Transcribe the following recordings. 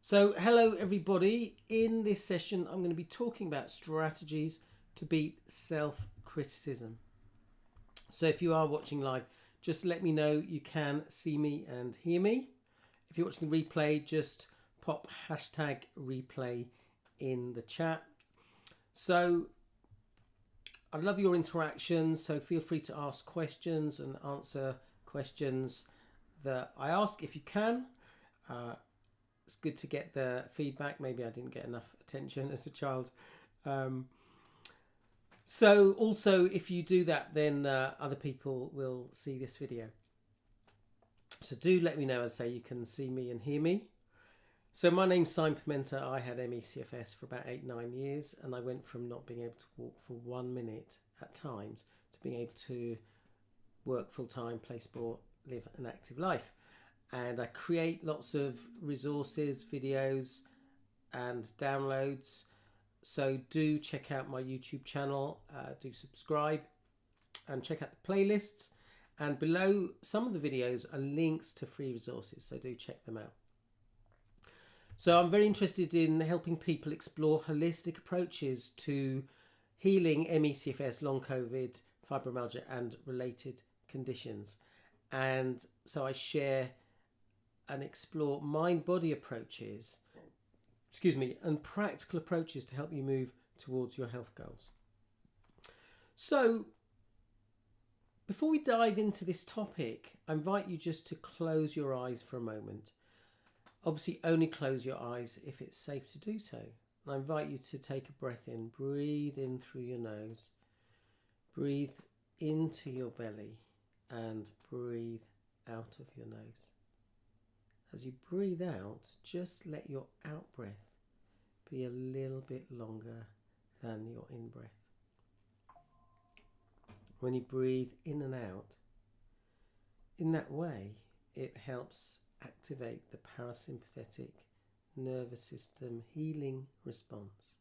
So hello everybody. In this session I'm going to be talking about strategies to beat self-criticism. So if you are watching live, just let me know you can see me and hear me. If you're watching the replay, just pop hashtag replay in the chat. So I love your interactions, so feel free to ask questions and answer questions that I ask if you can. It's good to get the feedback. Maybe I didn't get enough attention as a child. So also, if you do that, then other people will see this video. So do let me know. As I say, you can see me and hear me. So my name's Simon Pimenta. I had CFS for about 8-9 years, and I went from not being able to walk for 1 minute at times to being able to work full-time, play sport, live an active life. And I create lots of resources, videos and downloads. So do check out my YouTube channel, do subscribe and check out the playlists. And below some of the videos are links to free resources, so do check them out. So I'm very interested in helping people explore holistic approaches to healing ME/CFS, long COVID, fibromyalgia and related conditions. And so I share and explore mind-body approaches, and practical approaches to help you move towards your health goals. So before we dive into this topic, I invite you just to close your eyes for a moment. Obviously only close your eyes if it's safe to do so. And I invite you to take a breath in, breathe in through your nose, breathe into your belly and breathe out of your nose. As you breathe out, just let your out breath be a little bit longer than your in breath. When you breathe in and out, in that way, it helps activate the parasympathetic nervous system healing response.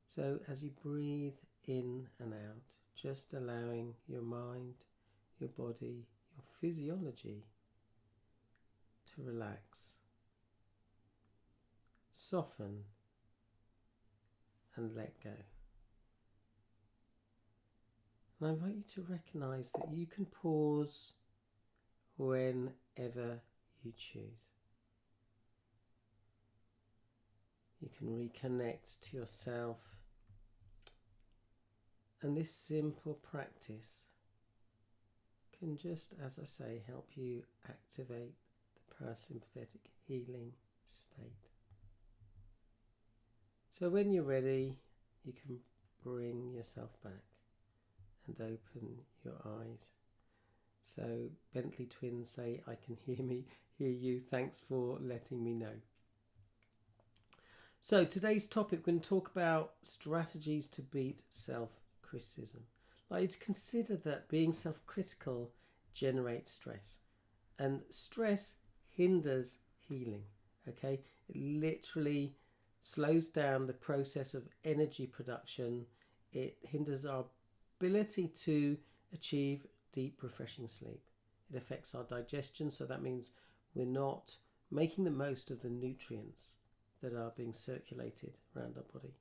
So as you breathe in and out, just allowing your mind, your body, your physiology to relax, soften and let go. And I invite you to recognize that you can pause whenever you choose. You can reconnect to yourself, and this simple practice can just, as I say, help you activate parasympathetic healing state. So when you're ready, you can bring yourself back and open your eyes. So Bentley twins say, I can hear you. Thanks for letting me know. So today's topic, we're going to talk about strategies to beat self-criticism. I'd like you to consider that being self-critical generates stress, and stress hinders healing. Okay, it literally slows down the process of energy production. It hinders our ability to achieve deep, refreshing sleep. It affects our digestion, so that means we're not making the most of the nutrients that are being circulated around our body.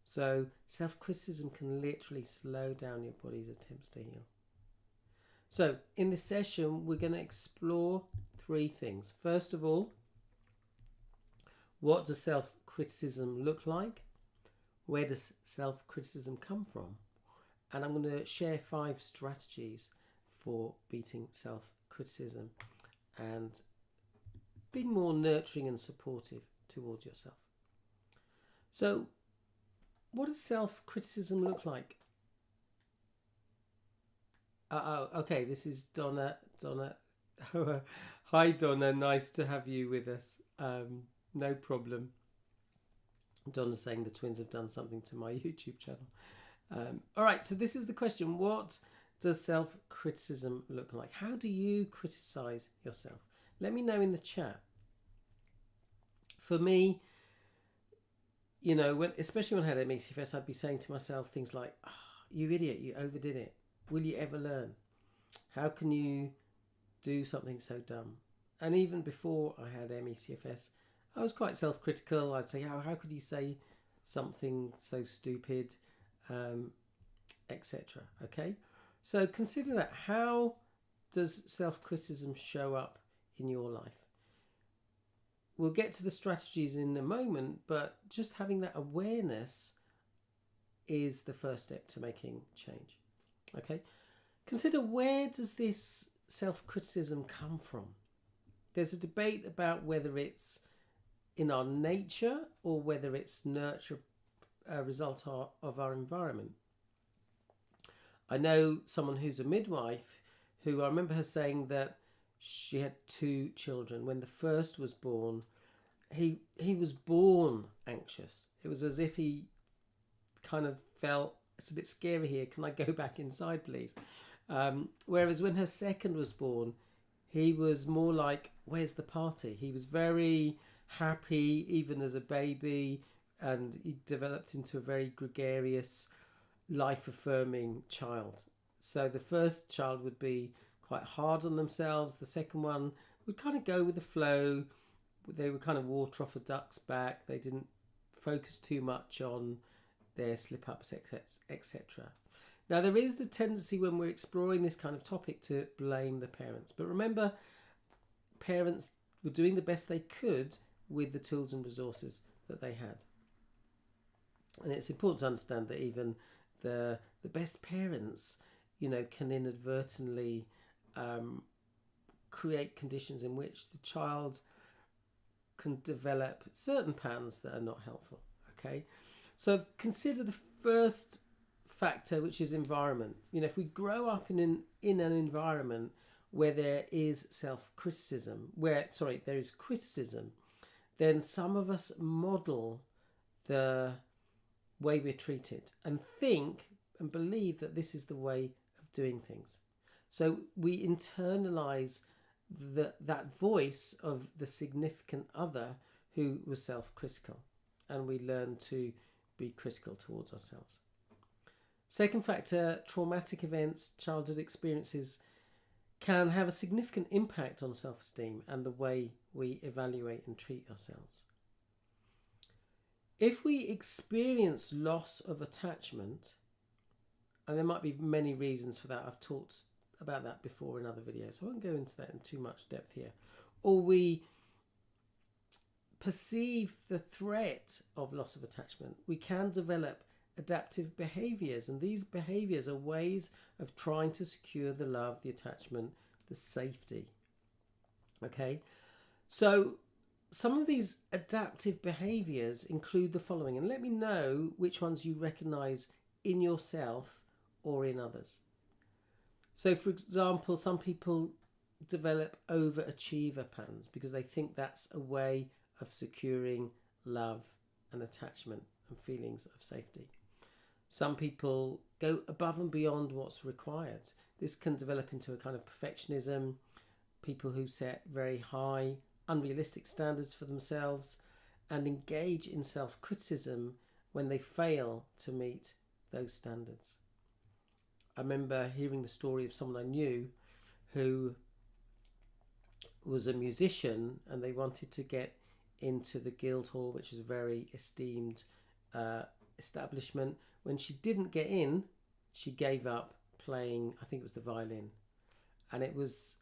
So self-criticism can literally slow down your body's attempts to heal. So in this session, we're going to explore 3 things. First of all, what does self-criticism look like? Where does self-criticism come from? And I'm going to share 5 strategies for beating self-criticism and being more nurturing and supportive towards yourself. So what does self-criticism look like? Okay, this is Donna. Hi Donna, nice to have you with us. No problem. Donna's saying the twins have done something to my YouTube channel. All right, so this is the question. What does self-criticism look like? How do you criticize yourself? Let me know in the chat. For me, you know, especially when I had ME/CFS, I'd be saying to myself things like, oh, you idiot, you overdid it. Will you ever learn? How can you do something so dumb? And even before I had ME CFS, I was quite self-critical. I'd say, how could you say something so stupid, etc. Okay, so consider that. How does self-criticism show up in your life? We'll get to the strategies in a moment, but just having that awareness is the first step to making change. Okay, consider, where does this self-criticism come from? There's a debate about whether it's in our nature or whether it's nurture, a result of our environment. I know someone who's a midwife who, I remember her saying that she had 2 children. When the first was born, he was born anxious. It was as if he kind of felt, it's a bit scary here, can I go back inside please? Whereas when her second was born, he was more like, where's the party? He was very happy even as a baby, and he developed into a very gregarious, life-affirming child. So the first child would be quite hard on themselves. The second one would kind of go with the flow. They would kind of water off a duck's back. They didn't focus too much on their slip-ups, etc. Now, there is the tendency when we're exploring this kind of topic to blame the parents. But remember, parents were doing the best they could with the tools and resources that they had. And it's important to understand that even the best parents, can inadvertently create conditions in which the child can develop certain patterns that are not helpful. Okay, so consider the first factor, which is environment. If we grow up in an environment where there is self-criticism, there is criticism, then some of us model the way we're treated and think and believe that this is the way of doing things. So we internalize that voice of the significant other who was self-critical, and we learn to be critical towards ourselves. Second factor, traumatic events, childhood experiences can have a significant impact on self-esteem and the way we evaluate and treat ourselves. If we experience loss of attachment, and there might be many reasons for that, I've talked about that before in other videos, so I won't go into that in too much depth here, or we perceive the threat of loss of attachment, we can develop adaptive behaviors, and these behaviors are ways of trying to secure the love, the attachment, the safety. Okay, so some of these adaptive behaviors include the following, and let me know which ones you recognize in yourself or in others. So for example, some people develop overachiever patterns because they think that's a way of securing love and attachment and feelings of safety. Some people go above and beyond what's required. This can develop into a kind of perfectionism, people who set very high, unrealistic standards for themselves and engage in self-criticism when they fail to meet those standards. I remember hearing the story of someone I knew who was a musician, and they wanted to get into the Guildhall, which is a very esteemed establishment. When she didn't get in, she gave up playing, I think it was the violin. And I was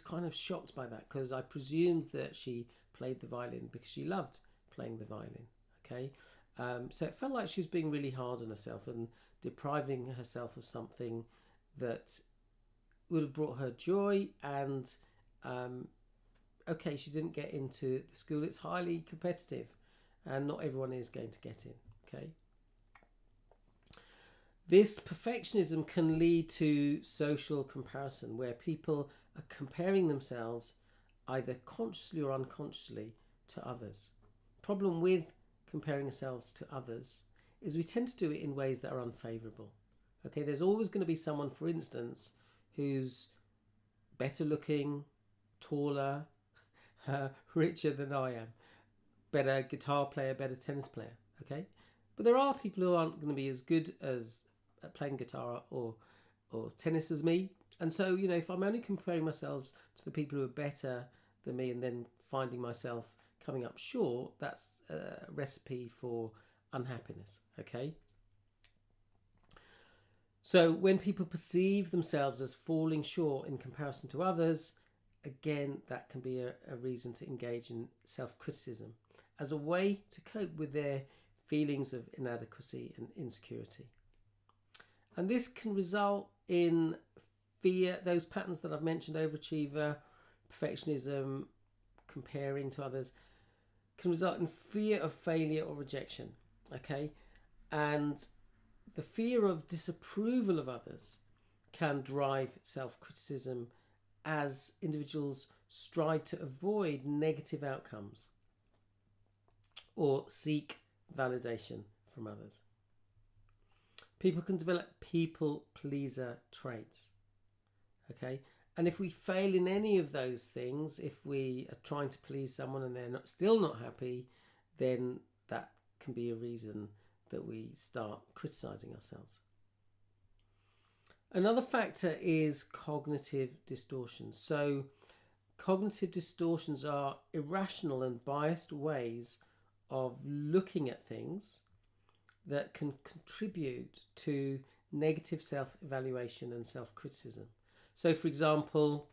kind of shocked by that, because I presumed that she played the violin because she loved playing the violin. Okay, so it felt like she was being really hard on herself and depriving herself of something that would have brought her joy. And okay, she didn't get into the school. It's highly competitive and not everyone is going to get in. Okay, this perfectionism can lead to social comparison, where people are comparing themselves either consciously or unconsciously to others. Problem with comparing ourselves to others is we tend to do it in ways that are unfavourable. Okay, there's always going to be someone, for instance, who's better looking, taller, richer than I am, better guitar player, better tennis player. Okay, but there are people who aren't going to be as good as at playing guitar or tennis as me. And so, if I'm only comparing myself to the people who are better than me and then finding myself coming up short, that's a recipe for unhappiness, okay? So when people perceive themselves as falling short in comparison to others, again, that can be a reason to engage in self-criticism as a way to cope with their feelings of inadequacy and insecurity. And this can result in fear, those patterns that I've mentioned, overachiever, perfectionism, comparing to others, can result in fear of failure or rejection, okay? And the fear of disapproval of others can drive self-criticism as individuals strive to avoid negative outcomes or seek validation from others. People can develop people pleaser traits, okay? And if we fail in any of those things, if we are trying to please someone and they're still not happy, then that can be a reason that we start criticizing ourselves. Another factor is cognitive distortions. So cognitive distortions are irrational and biased ways of looking at things that can contribute to negative self-evaluation and self-criticism. So, for example,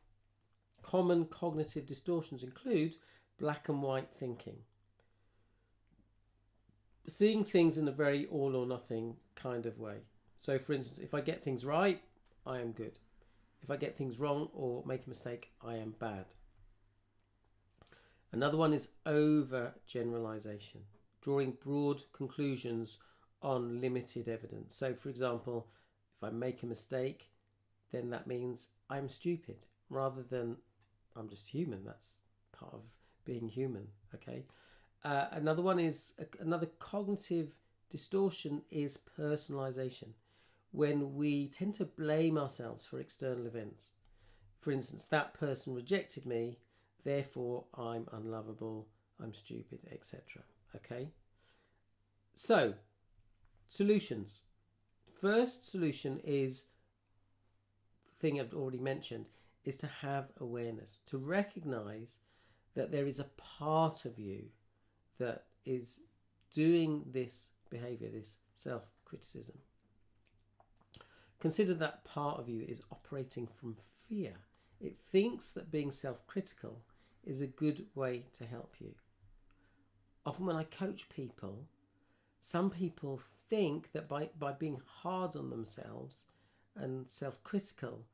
common cognitive distortions include black and white thinking, seeing things in a very all or nothing kind of way. So, for instance, if I get things right, I am good. If I get things wrong or make a mistake, I am bad. Another one is overgeneralization, drawing broad conclusions on limited evidence. So, for example, if I make a mistake, then that means I'm stupid, rather than I'm just human. That's part of being human, okay? Another cognitive distortion is personalization, when we tend to blame ourselves for external events. For instance, that person rejected me, therefore I'm unlovable, I'm stupid, etc. Okay? So, solutions. First solution is the thing I've already mentioned, is to have awareness, to recognize that there is a part of you that is doing this behavior, this self-criticism. Consider that part of you is operating from fear. It thinks that being self-critical is a good way to help you. Often when I coach people, some people think that by being hard on themselves and self-critical,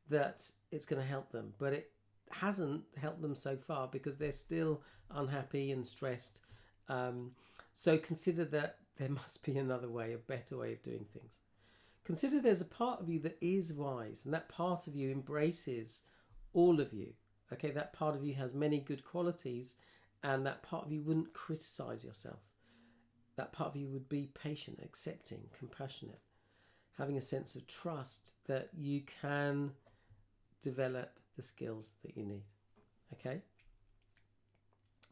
that it's going to help them. But it hasn't helped them so far because they're still unhappy and stressed. So consider that there must be another way, a better way of doing things. Consider there's a part of you that is wise, and that part of you embraces all of you. Okay, that part of you has many good qualities, and that part of you wouldn't criticize yourself. That part of you would be patient, accepting, compassionate, having a sense of trust that you can develop the skills that you need. Okay?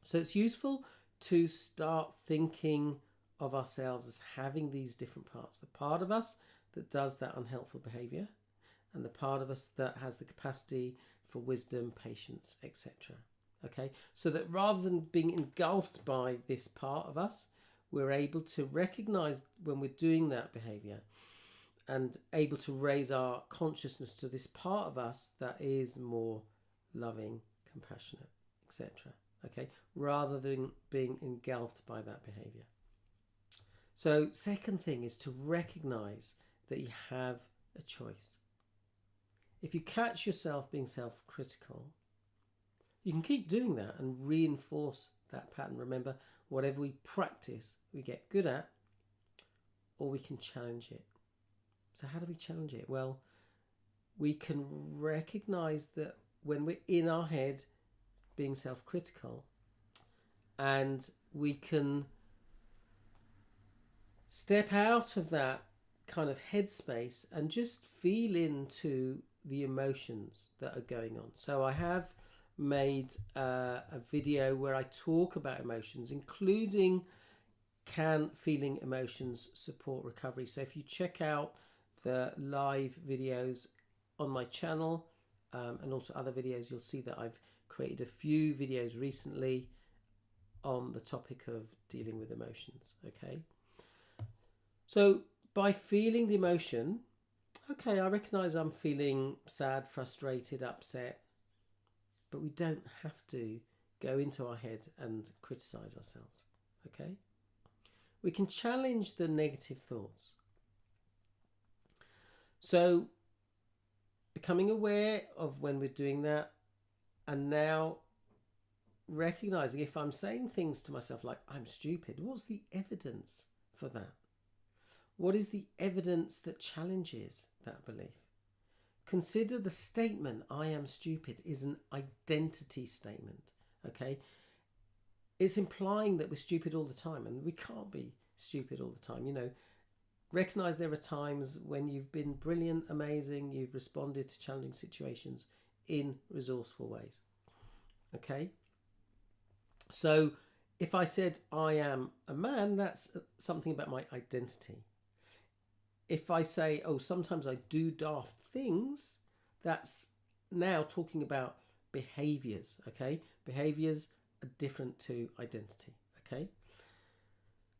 So it's useful to start thinking of ourselves as having these different parts. The part of us that does that unhelpful behavior, and the part of us that has the capacity for wisdom, patience, etc. Okay? So that rather than being engulfed by this part of us, we're able to recognize when we're doing that behavior and able to raise our consciousness to this part of us that is more loving, compassionate, etc. Okay, rather than being engulfed by that behavior. So, second thing is to recognize that you have a choice. If you catch yourself being self-critical, you can keep doing that and reinforce that pattern. Remember, whatever we practice, we get good at, or we can challenge it. So how do we challenge it? Well, we can recognize that when we're in our head being self-critical, and we can step out of that kind of headspace and just feel into the emotions that are going on. So I have made a video where I talk about emotions, including can feeling emotions support recovery. So if you check out the live videos on my channel and also other videos, you'll see that I've created a few videos recently on the topic of dealing with emotions. Okay, so by feeling the emotion, okay, I recognize I'm feeling sad, frustrated, upset, but we don't have to go into our head and criticize ourselves. Okay, we can challenge the negative thoughts. So becoming aware of when we're doing that, and now recognizing if I'm saying things to myself like I'm stupid, what's the evidence for that? What is the evidence that challenges that belief? Consider the statement I am stupid is an identity statement. Okay, it's implying that we're stupid all the time, and we can't be stupid all the time. Recognize there are times when you've been brilliant, amazing, you've responded to challenging situations in resourceful ways. Okay, so if I said I am a man, that's something about my identity. If I say, oh, sometimes I do daft things, that's now talking about behaviors. Okay, behaviors are different to identity. Okay,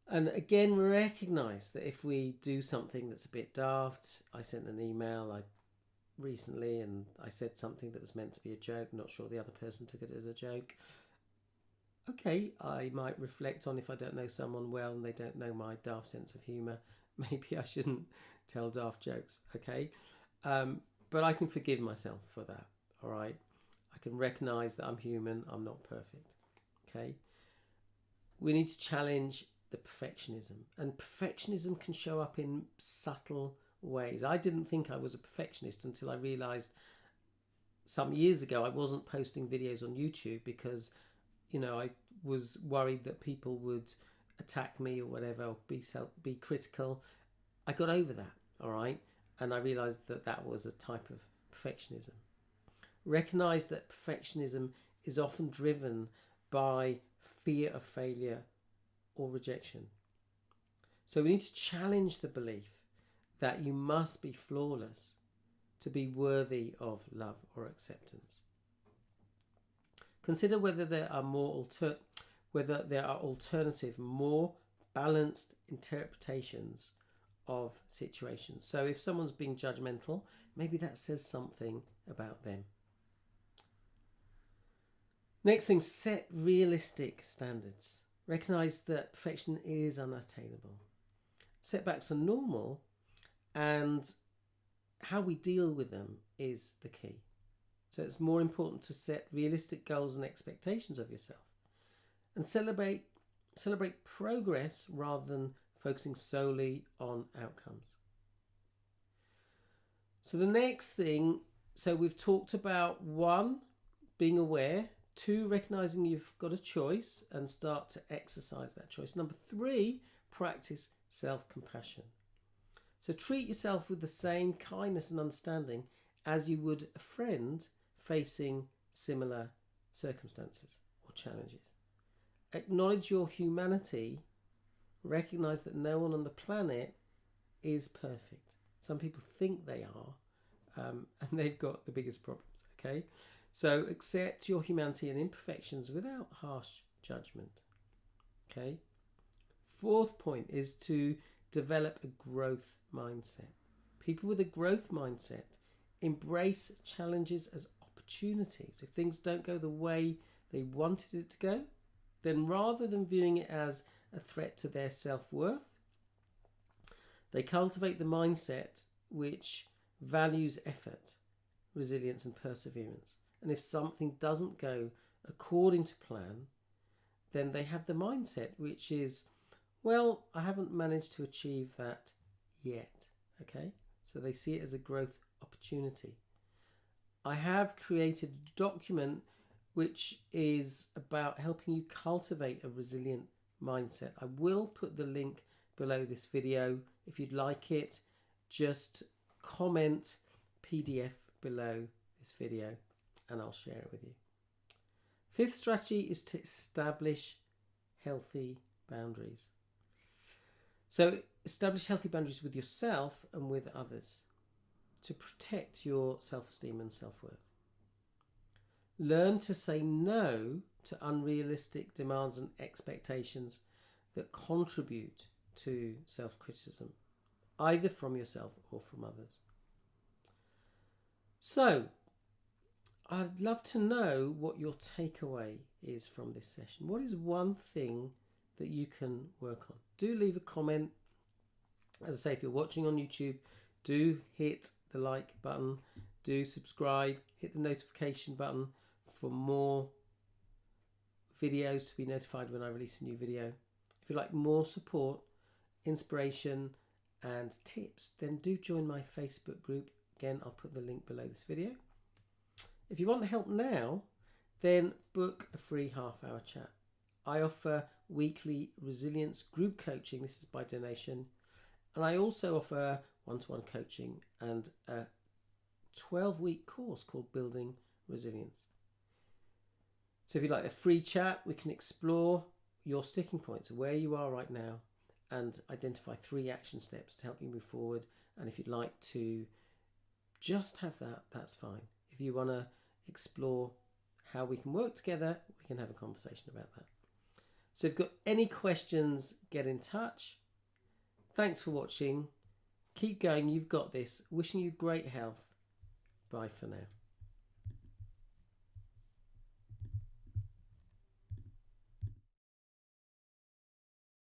and again, recognize that if we do something that's a bit daft, I sent an email recently and I said something that was meant to be a joke, not sure the other person took it as a joke. Okay, I might reflect on if I don't know someone well and they don't know my daft sense of humour, maybe I shouldn't tell daft jokes. Okay, but I can forgive myself for that. All right, I can recognise that I'm human, I'm not perfect. Okay, we need to challenge the perfectionism, and perfectionism can show up in subtle ways. I didn't think I was a perfectionist until I realised some years ago I wasn't posting videos on YouTube because I was worried that people would attack me or whatever, or be critical. I got over that, all right, and I realised that that was a type of perfectionism. Recognise that perfectionism is often driven by fear of failure or rejection. So we need to challenge the belief that you must be flawless to be worthy of love or acceptance. Consider whether there are alternative, more balanced interpretations of situations. So if someone's being judgmental, maybe that says something about them. Next thing, set realistic standards. Recognize that perfection is unattainable. Setbacks are normal, and how we deal with them is the key. So it's more important to set realistic goals and expectations of yourself, and celebrate progress rather than focusing solely on outcomes. So the next thing, so we've talked about 1, being aware, 2, recognizing you've got a choice and start to exercise that choice. Number 3, practice self-compassion. So treat yourself with the same kindness and understanding as you would a friend facing similar circumstances or challenges. Acknowledge your humanity. Recognize that no one on the planet is perfect. Some people think they are, and they've got the biggest problems. Okay, so accept your humanity and imperfections without harsh judgment. Okay. 4th point is to develop a growth mindset. People with a growth mindset embrace challenges as opportunities. If things don't go the way they wanted it to go, then rather than viewing it as a threat to their self-worth, they cultivate the mindset which values effort, resilience and perseverance. And if something doesn't go according to plan, then they have the mindset which is, well, I haven't managed to achieve that yet. Okay, so they see it as a growth opportunity. I have created a document which is about helping you cultivate a resilient mindset. I will put the link below this video. If you'd like it, just comment PDF below this video and I'll share it with you. 5th strategy is to establish healthy boundaries. So establish healthy boundaries with yourself and with others to protect your self-esteem and self-worth. Learn to say no to unrealistic demands and expectations that contribute to self-criticism, either from yourself or from others. So, I'd love to know what your takeaway is from this session. What is one thing that you can work on? Do leave a comment. As I say, if you're watching on YouTube, do hit the like button, do subscribe, hit the notification button for more videos to be notified when I release a new video. If you'd like more support, inspiration and tips, then do join my Facebook group. Again, I'll put the link below this video. If you want help now, then book a free half-hour chat. I offer weekly resilience group coaching. This is by donation. And I also offer one-to-one coaching and a 12-week course called Building Resilience. So if you'd like a free chat, we can explore your sticking points, where you are right now, and identify 3 action steps to help you move forward. And if you'd like to just have that, that's fine. If you want to explore how we can work together, we can have a conversation about that. So if you've got any questions, get in touch. Thanks for watching. Keep going. You've got this. Wishing you great health. Bye for now.